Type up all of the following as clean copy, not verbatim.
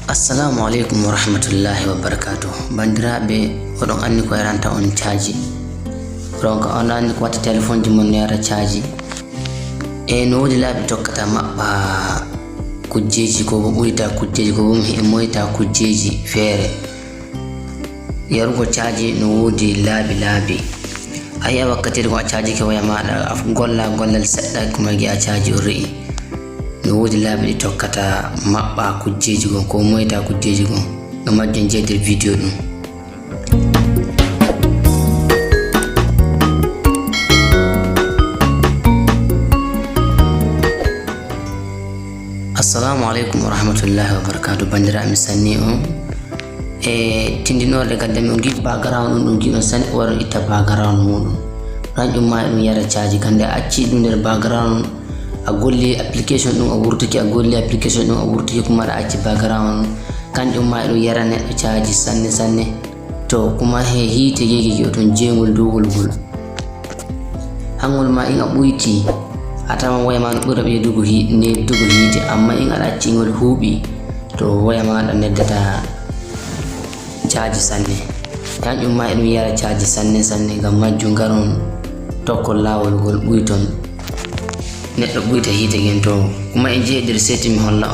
Assalamu alaikum wa rahmatullahi wa barakatuh. Bandiraɓe, oɗon anni ko yaranta on caji. Donc on anni ko watta téléphone ji mon yara caji. E no wodi laaɓi tokkata maɓɓa kujjeji ko bo ɓuyta kujjeji ko bo moyta kujjeji feere. Yarugo caji no wodi laaɓi. Ayi wakkati ko a caji ke waya maɗa gollal seɗɗa kuma gi a caji o re'i. No wodi laaɓi ɗi tokkata maɓɓa kujjeji gon ko moyta kujjeji gon no majjon jeede video ɗum. Assalamu alaikum wa rahmatullahi wa barakatuh. Bandiraɓe sanni on e tindinorde gadde mi on giɗi background ɗum giɗon sani waro itta background muɗum ranƴum ma ɗum yara caji kande a acci ɗum nder background a golli application ɗum a wurtuki a golli application ɗum a wurtuki kuma aɗa acci background kanƴum ma ɗum yara neɗɗo caji sanne to kuma he hiite yegi o ton jengol dugol ngol hangol ma in a ɓuyti a tawa waya ma no ɓura ɓeydugo hiite amma in aɗa acci ngol huuɓi to waya maɗa neddata caji sanne kanƴum ma ɗum yara caji sanne ngam majjum garon tokkol lawol ngol ɓuyton neɗɗo ɓuyta hiite gen to kuma en jeeyi nder seti mi holla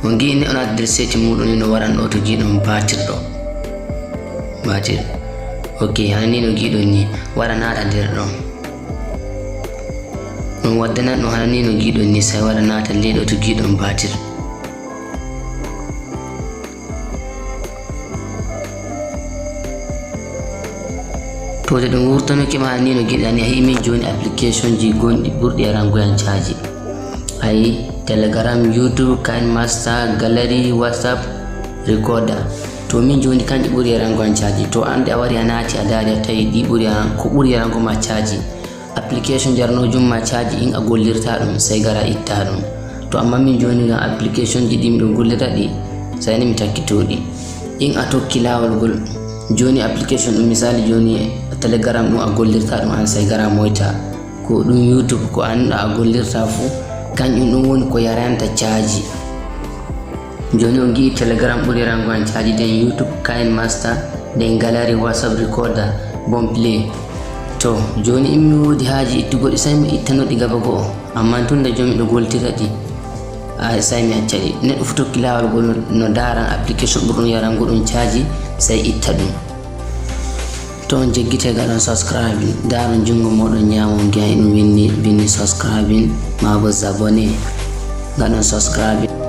on gi ne on addi nder seti muɗum ni no waran ɗo to giɗon batir ok hani no giɗon ni wara naata nder ɗon ɗum waddanan ɗum hani no giɗon ni sai wara naata leyɗo to giɗon batir to de ɗum wurtanokima hani no giɗani a himi joni application ji gonɗi ɓurɗi arangoyan caji ayi telegram, youtube, KineMaster, gallery, whatsapp, recorder to min joni kanƴi ɓuri arangoyan caji to ande a wari a naati a daari a tawi ɗi ko ɓuri arango ma caji application jarnojum ma caji in a gollirta ɗum sai gara itta ɗum to amma min joni gam application ji ɗi miɗo gollira ɗi sayni mi takkitoɗi in a tokki lawol ngol joni application ɗum misali joni telegram ɗum a gollirta ɗum an sai gara moyta ko ɗum youtube ko an a gollirta fu kanƴum ɗum woni ko yaranta caji joni on gi telegram ɓuri rango an caji den youtube, KineMaster, den gallery, whatsapp, recorder, bonplay to joni in mi wodi haaji ittugo ɗi sai mi ittanoɗi gaba go'o amma tunda joni miɗo goltira ɗi sai mi acca ɗi neɗɗo fu tokki lawol ngol no daran application ɓurɗum yarango ɗum caji sai itta ɗum to on jeggite gaɗon subscribing daron jungo moɗon ñamon giya ɗum winni subscribing ma bo abonné gaɗon subscribing.